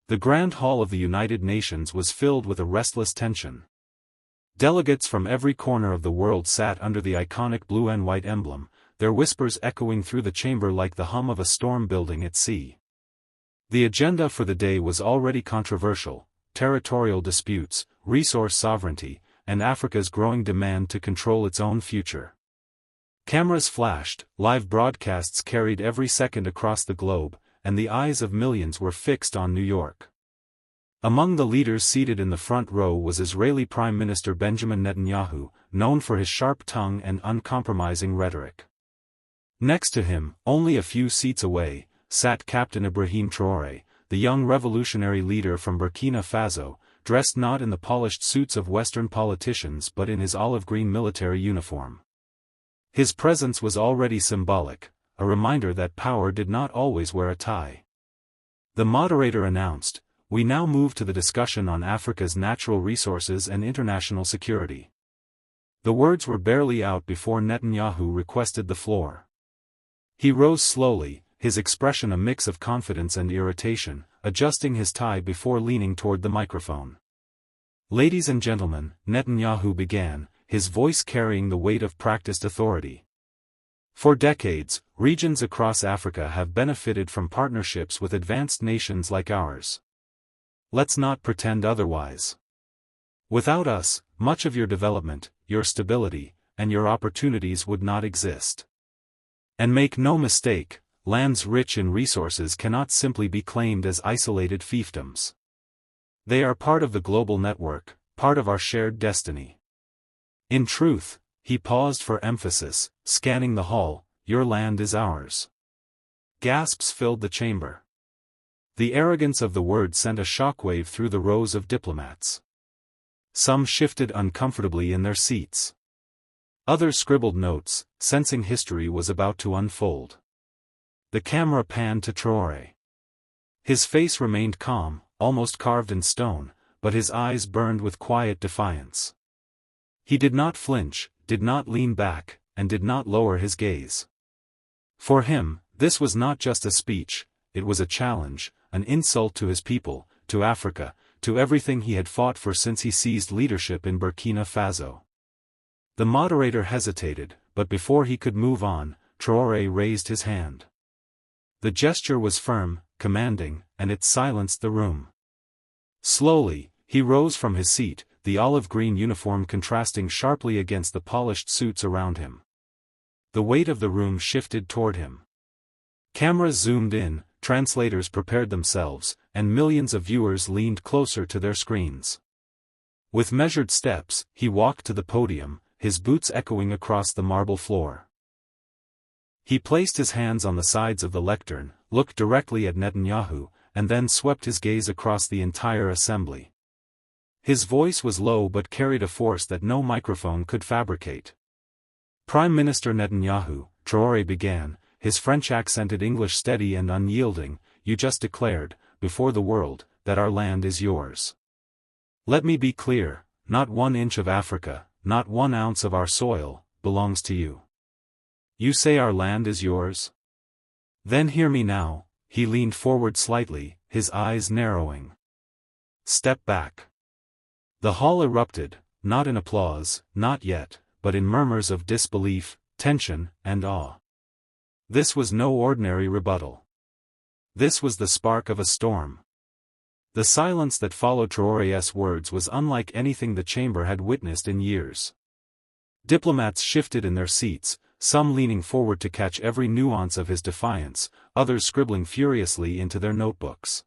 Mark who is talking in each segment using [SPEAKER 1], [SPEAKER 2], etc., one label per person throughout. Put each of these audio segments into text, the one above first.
[SPEAKER 1] The Grand Hall of the United Nations was filled with a restless tension. Delegates from every corner of the world sat under the iconic blue and white emblem, their whispers echoing through the chamber like the hum of a storm building at sea. The agenda for the day was already controversial: territorial disputes, resource sovereignty, and Africa's growing demand to control its own future. Cameras flashed, live broadcasts carried every second across the globe, and the eyes of millions were fixed on New York. Among the leaders seated in the front row was Israeli Prime Minister Benjamin Netanyahu, known for his sharp tongue and uncompromising rhetoric. Next to him, only a few seats away, sat Captain Ibrahim Traoré, the young revolutionary leader from Burkina Faso, dressed not in the polished suits of Western politicians but in his olive-green military uniform. His presence was already symbolic, a reminder that power did not always wear a tie. The moderator announced, "We now move to the discussion on Africa's natural resources and international security." The words were barely out before Netanyahu requested the floor. He rose slowly, his expression a mix of confidence and irritation, adjusting his tie before leaning toward the microphone. "Ladies and gentlemen," Netanyahu began, his voice carrying the weight of practiced authority. "For decades, regions across Africa have benefited from partnerships with advanced nations like ours. Let's not pretend otherwise. Without us, much of your development, your stability, and your opportunities would not exist. And make no mistake, lands rich in resources cannot simply be claimed as isolated fiefdoms. They are part of the global network, part of our shared destiny. In truth," he paused for emphasis, scanning the hall, "your land is ours." Gasps filled the chamber. The arrogance of the word sent a shockwave through the rows of diplomats. Some shifted uncomfortably in their seats. Others scribbled notes, sensing history was about to unfold. The camera panned to Traore. His face remained calm, almost carved in stone, but his eyes burned with quiet defiance. He did not flinch, did not lean back, and did not lower his gaze. For him, this was not just a speech, it was a challenge, an insult to his people, to Africa, to everything he had fought for since he seized leadership in Burkina Faso. The moderator hesitated, but before he could move on, Traoré raised his hand. The gesture was firm, commanding, and it silenced the room. Slowly, he rose from his seat, the olive-green uniform contrasting sharply against the polished suits around him. The weight of the room shifted toward him. Cameras zoomed in, translators prepared themselves, and millions of viewers leaned closer to their screens. With measured steps, he walked to the podium, his boots echoing across the marble floor. He placed his hands on the sides of the lectern, looked directly at Netanyahu, and then swept his gaze across the entire assembly. His voice was low but carried a force that no microphone could fabricate. "Prime Minister Netanyahu," Traoré began, his French-accented English steady and unyielding, "you just declared, before the world, that our land is yours. Let me be clear, not 1 inch of Africa, not 1 ounce of our soil, belongs to you. You say our land is yours? Then hear me now." He leaned forward slightly, his eyes narrowing. "Step back." The hall erupted, not in applause, not yet, but in murmurs of disbelief, tension, and awe. This was no ordinary rebuttal. This was the spark of a storm. The silence that followed Traoré's words was unlike anything the chamber had witnessed in years. Diplomats shifted in their seats, some leaning forward to catch every nuance of his defiance, others scribbling furiously into their notebooks.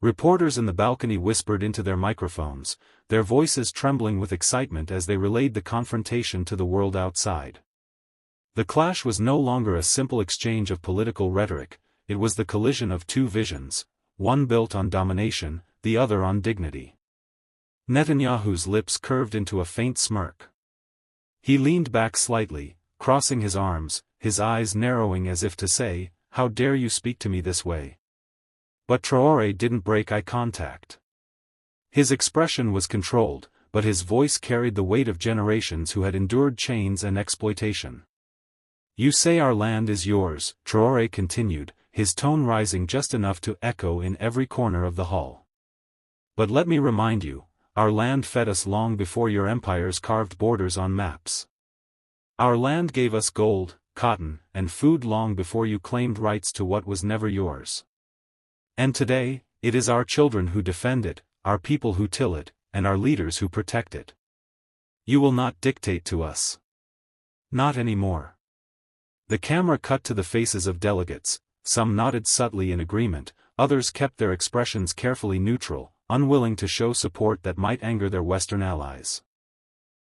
[SPEAKER 1] Reporters in the balcony whispered into their microphones, their voices trembling with excitement as they relayed the confrontation to the world outside. The clash was no longer a simple exchange of political rhetoric, it was the collision of two visions, one built on domination, the other on dignity. Netanyahu's lips curved into a faint smirk. He leaned back slightly, crossing his arms, his eyes narrowing as if to say, "How dare you speak to me this way?" But Traoré didn't break eye contact. His expression was controlled, but his voice carried the weight of generations who had endured chains and exploitation. "You say our land is yours," Traoré continued, his tone rising just enough to echo in every corner of the hall. But let me remind you, our land fed us long before your empires carved borders on maps. Our land gave us gold, cotton, and food long before you claimed rights to what was never yours. And today, it is our children who defend it, our people who till it, and our leaders who protect it. You will not dictate to us. Not anymore. The camera cut to the faces of delegates, some nodded subtly in agreement, others kept their expressions carefully neutral, unwilling to show support that might anger their Western allies.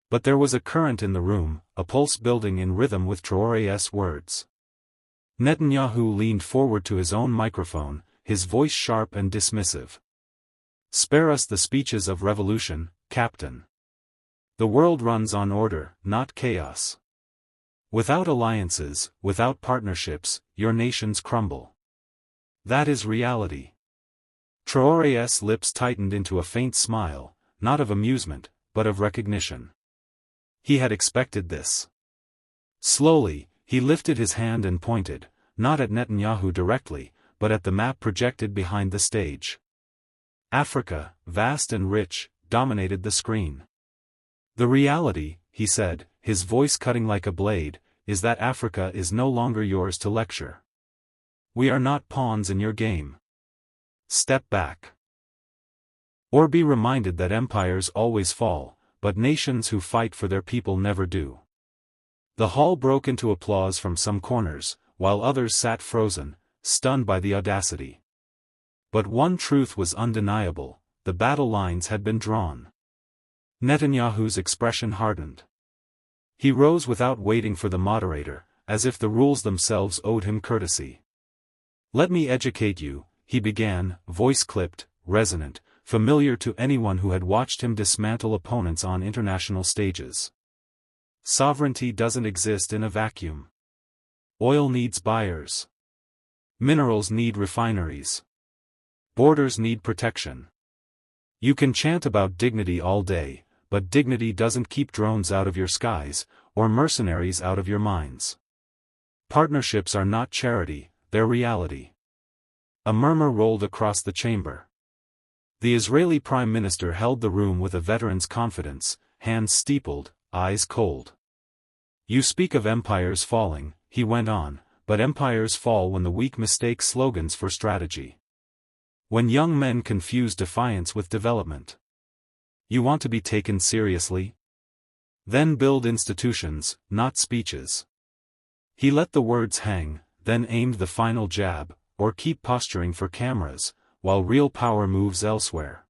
[SPEAKER 1] But there was a current in the room, a pulse building in rhythm with Traoré's words. Netanyahu leaned forward to his own microphone, his voice sharp and dismissive. Spare us the speeches of revolution, Captain. The world runs on order, not chaos. Without alliances, without partnerships, your nations crumble. That is reality. Traoré's lips tightened into a faint smile, not of amusement, but of recognition. He had expected this. Slowly, he lifted his hand and pointed, not at Netanyahu directly, but at the map projected behind the stage. Africa, vast and rich, dominated the screen. The reality, he said, his voice cutting like a blade, is that Africa is no longer yours to lecture. We are not pawns in your game. Step back. Or be reminded that empires always fall, but nations who fight for their people never do. The hall broke into applause from some corners, while others sat frozen, stunned by the audacity. But one truth was undeniable: the battle lines had been drawn. Netanyahu's expression hardened. He rose without waiting for the moderator, as if the rules themselves owed him courtesy. "Let me educate you," he began, voice clipped, resonant, familiar to anyone who had watched him dismantle opponents on international stages. Sovereignty doesn't exist in a vacuum. Oil needs buyers. Minerals need refineries. Borders need protection. You can chant about dignity all day, but dignity doesn't keep drones out of your skies, or mercenaries out of your minds. Partnerships are not charity, they're reality. A murmur rolled across the chamber. The Israeli Prime Minister held the room with a veteran's confidence, hands steepled, eyes cold. "You speak of empires falling," he went on, "but empires fall when the weak mistake slogans for strategy. When young men confuse defiance with development. You want to be taken seriously? Then build institutions, not speeches." He let the words hang, then aimed the final jab, or keep posturing for cameras, while real power moves elsewhere.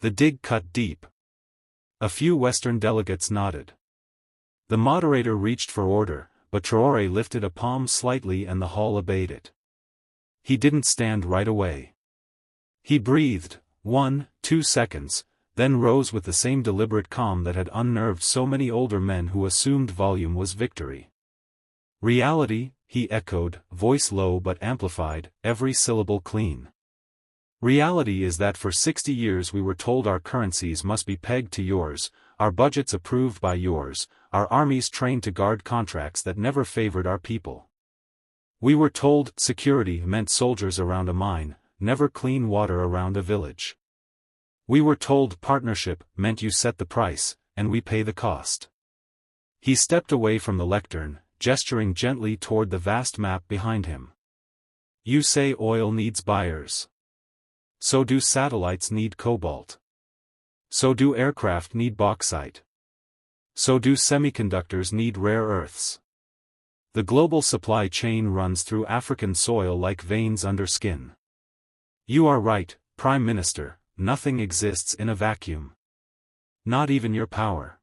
[SPEAKER 1] The dig cut deep. A few Western delegates nodded. The moderator reached for order, but Traore lifted a palm slightly and the hall obeyed it. He didn't stand right away. He breathed, 1-2 seconds, then rose with the same deliberate calm that had unnerved so many older men who assumed volume was victory. "Reality," he echoed, voice low but amplified, every syllable clean. "Reality is that for 60 years we were told our currencies must be pegged to yours, our budgets approved by yours, our armies trained to guard contracts that never favored our people. We were told security meant soldiers around a mine, never clean water around a village. We were told partnership meant you set the price, and we pay the cost." He stepped away from the lectern, gesturing gently toward the vast map behind him. "You say oil needs buyers. So do satellites need cobalt. So do aircraft need bauxite. So do semiconductors need rare earths. The global supply chain runs through African soil like veins under skin. You are right, Prime Minister, nothing exists in a vacuum. Not even your power."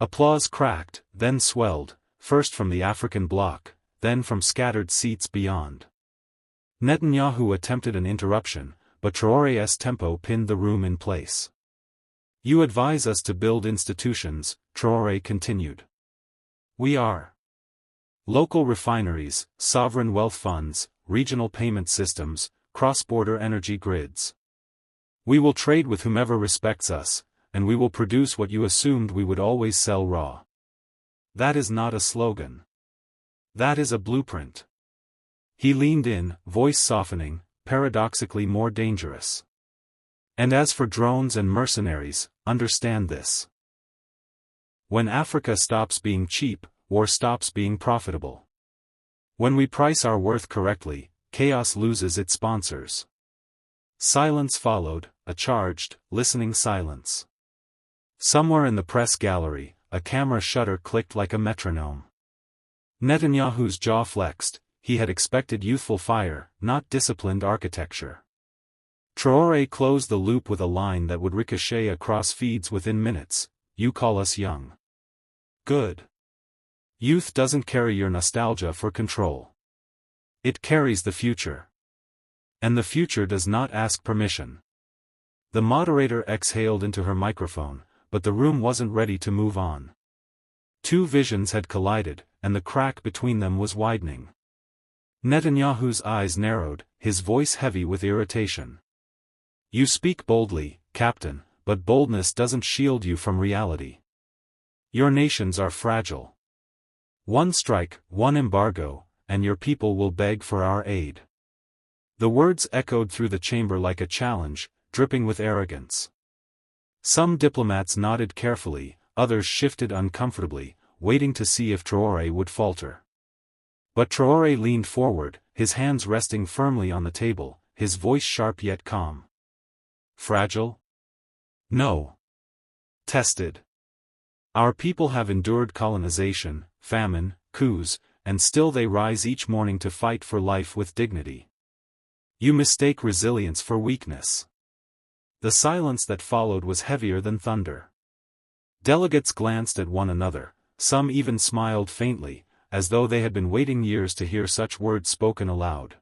[SPEAKER 1] Applause cracked, then swelled, first from the African bloc, then from scattered seats beyond. Netanyahu attempted an interruption, but Traoré's tempo pinned the room in place. "You advise us to build institutions," Traoré continued. "We are. Local refineries, sovereign wealth funds, regional payment systems, cross-border energy grids. We will trade with whomever respects us, and we will produce what you assumed we would always sell raw. That is not a slogan. That is a blueprint." He leaned in, voice softening, paradoxically more dangerous. And as for drones and mercenaries, understand this. When Africa stops being cheap, war stops being profitable. When we price our worth correctly, chaos loses its sponsors. Silence followed, a charged, listening silence. Somewhere in the press gallery, a camera shutter clicked like a metronome. Netanyahu's jaw flexed. He had expected youthful fire, not disciplined architecture. Traore closed the loop with a line that would ricochet across feeds within minutes. You call us young. Good. Youth doesn't carry your nostalgia for control. It carries the future. And the future does not ask permission. The moderator exhaled into her microphone, but the room wasn't ready to move on. Two visions had collided, and the crack between them was widening. Netanyahu's eyes narrowed, his voice heavy with irritation. You speak boldly, Captain, but boldness doesn't shield you from reality. Your nations are fragile. One strike, one embargo, and your people will beg for our aid. The words echoed through the chamber like a challenge, dripping with arrogance. Some diplomats nodded carefully, others shifted uncomfortably, waiting to see if Traore would falter. But Traore leaned forward, his hands resting firmly on the table, his voice sharp yet calm. Fragile? No. Tested. Our people have endured colonization, famine, coups, and still they rise each morning to fight for life with dignity. You mistake resilience for weakness. The silence that followed was heavier than thunder. Delegates glanced at one another, some even smiled faintly, as though they had been waiting years to hear such words spoken aloud.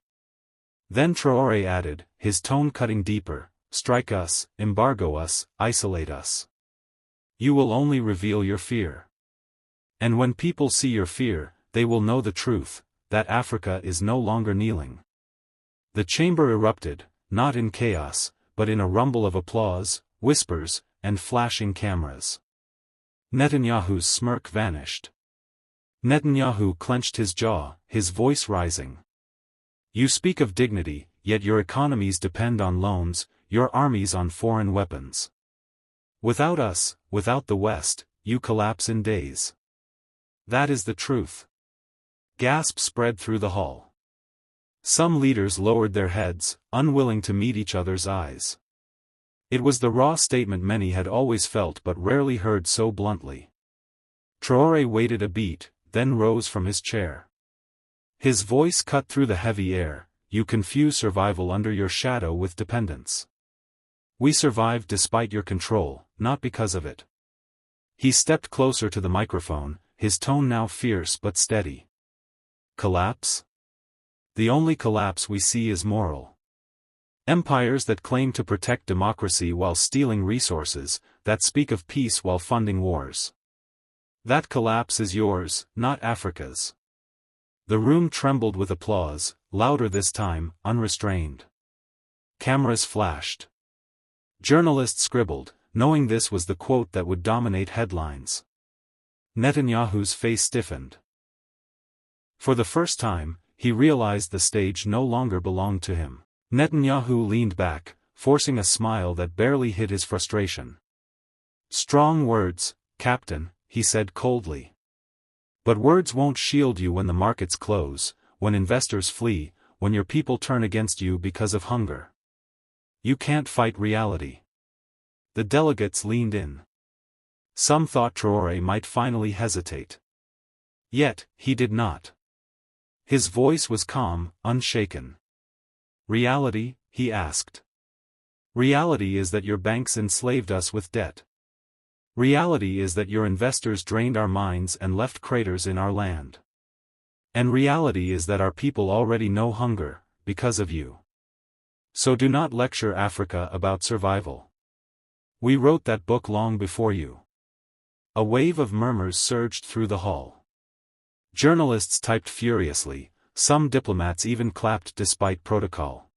[SPEAKER 1] Then Traore added, his tone cutting deeper, strike us, embargo us, isolate us. You will only reveal your fear. And when people see your fear, they will know the truth, that Africa is no longer kneeling. The chamber erupted, not in chaos, but in a rumble of applause, whispers, and flashing cameras. Netanyahu's smirk vanished. Netanyahu clenched his jaw, his voice rising. You speak of dignity, yet your economies depend on loans, your armies on foreign weapons. Without us, without the West, you collapse in days. That is the truth. Gasps spread through the hall. Some leaders lowered their heads, unwilling to meet each other's eyes. It was the raw statement many had always felt but rarely heard so bluntly. Traore waited a beat, then rose from his chair. His voice cut through the heavy air, you confuse survival under your shadow with dependence. We survived despite your control, not because of it. He stepped closer to the microphone, his tone now fierce but steady. Collapse? The only collapse we see is moral. Empires that claim to protect democracy while stealing resources, that speak of peace while funding wars. That collapse is yours, not Africa's. The room trembled with applause, louder this time, unrestrained. Cameras flashed. Journalists scribbled, knowing this was the quote that would dominate headlines. Netanyahu's face stiffened. For the first time, he realized the stage no longer belonged to him. Netanyahu leaned back, forcing a smile that barely hid his frustration. Strong words, Captain, he said coldly. But words won't shield you when the markets close, when investors flee, when your people turn against you because of hunger. You can't fight reality. The delegates leaned in. Some thought Traore might finally hesitate. Yet, he did not. His voice was calm, unshaken. Reality, he asked. Reality is that your banks enslaved us with debt. Reality is that your investors drained our mines and left craters in our land. And reality is that our people already know hunger, because of you. So do not lecture Africa about survival. We wrote that book long before you. A wave of murmurs surged through the hall. Journalists typed furiously, some diplomats even clapped despite protocol.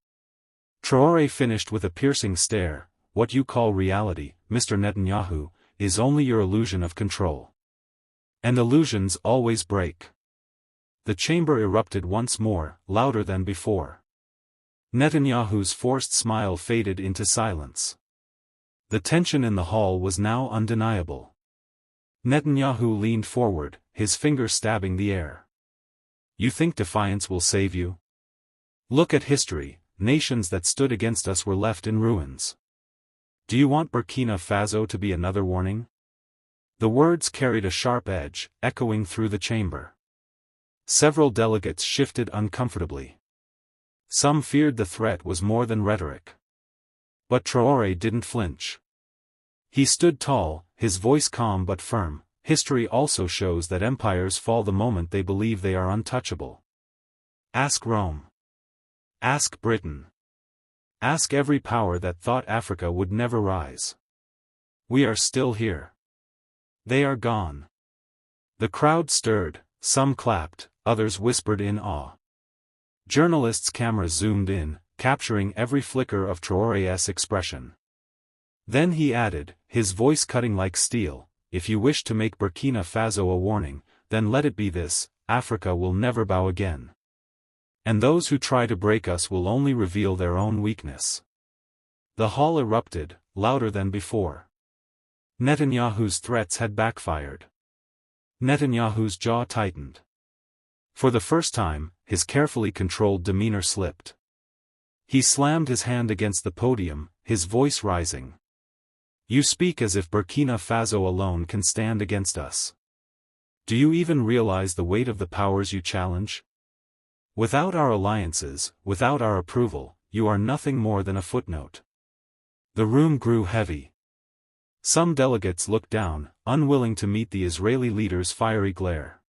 [SPEAKER 1] Traore finished with a piercing stare, what you call reality, Mr. Netanyahu, is only your illusion of control. And illusions always break. The chamber erupted once more, louder than before. Netanyahu's forced smile faded into silence. The tension in the hall was now undeniable. Netanyahu leaned forward, his finger stabbing the air. You think defiance will save you? Look at history, nations that stood against us were left in ruins. Do you want Burkina Faso to be another warning? The words carried a sharp edge, echoing through the chamber. Several delegates shifted uncomfortably. Some feared the threat was more than rhetoric. But Traore didn't flinch. He stood tall, his voice calm but firm. History also shows that empires fall the moment they believe they are untouchable. Ask Rome. Ask Britain. Ask every power that thought Africa would never rise. We are still here. They are gone. The crowd stirred, some clapped, others whispered in awe. Journalists' cameras zoomed in, capturing every flicker of Traore's expression. Then he added, his voice cutting like steel, if you wish to make Burkina Faso a warning, then let it be this: Africa will never bow again. And those who try to break us will only reveal their own weakness. The hall erupted, louder than before. Netanyahu's threats had backfired. Netanyahu's jaw tightened. For the first time, his carefully controlled demeanor slipped. He slammed his hand against the podium, his voice rising. You speak as if Burkina Faso alone can stand against us. Do you even realize the weight of the powers you challenge? Without our alliances, without our approval, you are nothing more than a footnote. The room grew heavy. Some delegates looked down, unwilling to meet the Israeli leader's fiery glare.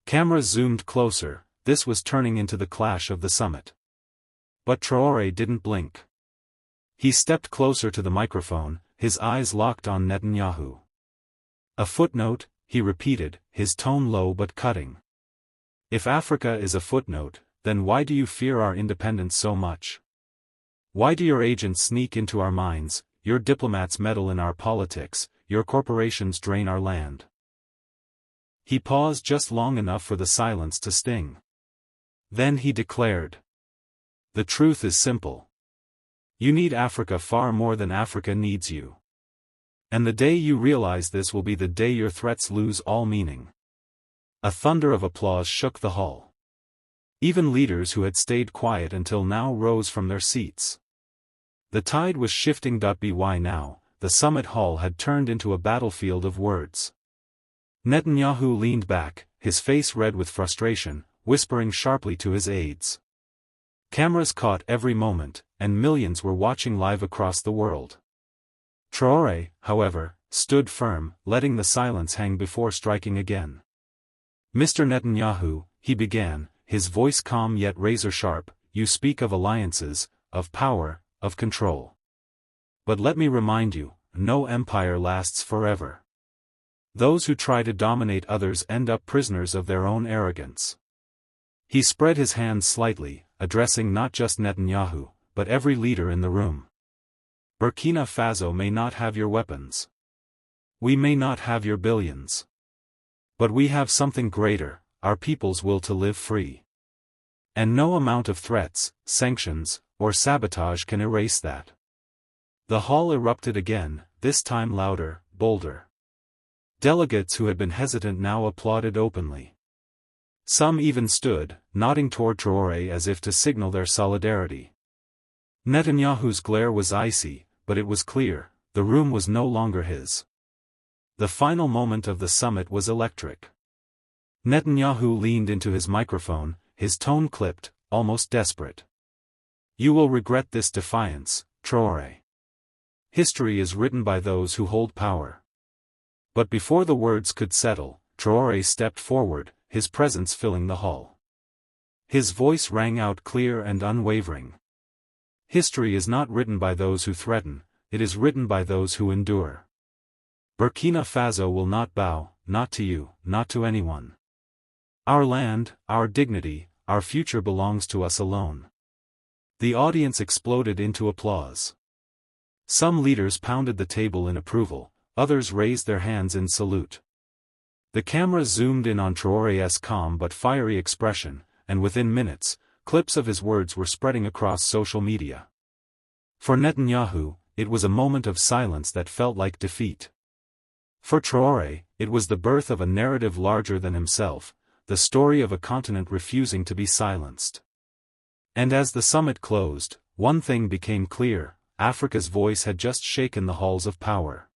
[SPEAKER 1] Cameras zoomed closer, this was turning into the clash of the summit. But Traore didn't blink. He stepped closer to the microphone, his eyes locked on Netanyahu. A footnote, he repeated, his tone low but cutting. If Africa is a footnote, then why do you fear our independence so much? Why do your agents sneak into our minds, your diplomats meddle in our politics, your corporations drain our land? He paused just long enough for the silence to sting. Then he declared. The truth is simple. You need Africa far more than Africa needs you. And the day you realize this will be the day your threats lose all meaning. A thunder of applause shook the hall. Even leaders who had stayed quiet until now rose from their seats. The tide was shifting. By now, the summit hall had turned into a battlefield of words. Netanyahu leaned back, his face red with frustration, whispering sharply to his aides. Cameras caught every moment, and millions were watching live across the world. Traore, however, stood firm, letting the silence hang before striking again. Mr. Netanyahu, he began, his voice calm yet razor-sharp, you speak of alliances, of power, of control. But let me remind you, no empire lasts forever. Those who try to dominate others end up prisoners of their own arrogance. He spread his hands slightly, addressing not just Netanyahu, but every leader in the room. Burkina Faso may not have your weapons. We may not have your billions. But we have something greater, our people's will to live free. And no amount of threats, sanctions, or sabotage can erase that. The hall erupted again, this time louder, bolder. Delegates who had been hesitant now applauded openly. Some even stood, nodding toward Traore as if to signal their solidarity. Netanyahu's glare was icy, but it was clear, the room was no longer his. The final moment of the summit was electric. Netanyahu leaned into his microphone, his tone clipped, almost desperate. You will regret this defiance, Traore. History is written by those who hold power. But before the words could settle, Traore stepped forward, his presence filling the hall. His voice rang out clear and unwavering. History is not written by those who threaten, it is written by those who endure. Burkina Faso will not bow, not to you, not to anyone. Our land, our dignity, our future belongs to us alone. The audience exploded into applause. Some leaders pounded the table in approval, others raised their hands in salute. The camera zoomed in on Traoré's calm but fiery expression, and within minutes, clips of his words were spreading across social media. For Netanyahu, it was a moment of silence that felt like defeat. For Traoré, it was the birth of a narrative larger than himself, the story of a continent refusing to be silenced. And as the summit closed, one thing became clear: Africa's voice had just shaken the halls of power.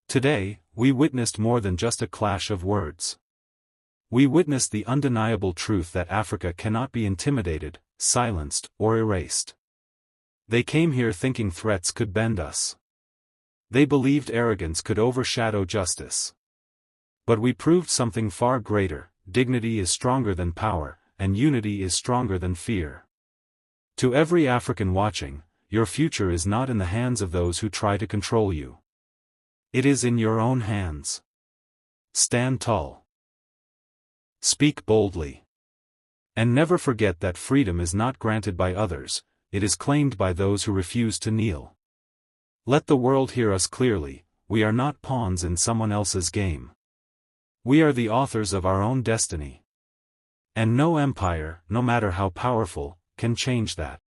[SPEAKER 1] Today, we witnessed more than just a clash of words. We witnessed the undeniable truth that Africa cannot be intimidated, silenced, or erased. They came here thinking threats could bend us. They believed arrogance could overshadow justice. But we proved something far greater: dignity is stronger than power, and unity is stronger than fear. To every African watching, your future is not in the hands of those who try to control you. It is in your own hands. Stand tall. Speak boldly. And never forget that freedom is not granted by others, it is claimed by those who refuse to kneel. Let the world hear us clearly: we are not pawns in someone else's game. We are the authors of our own destiny. And no empire, no matter how powerful, can change that.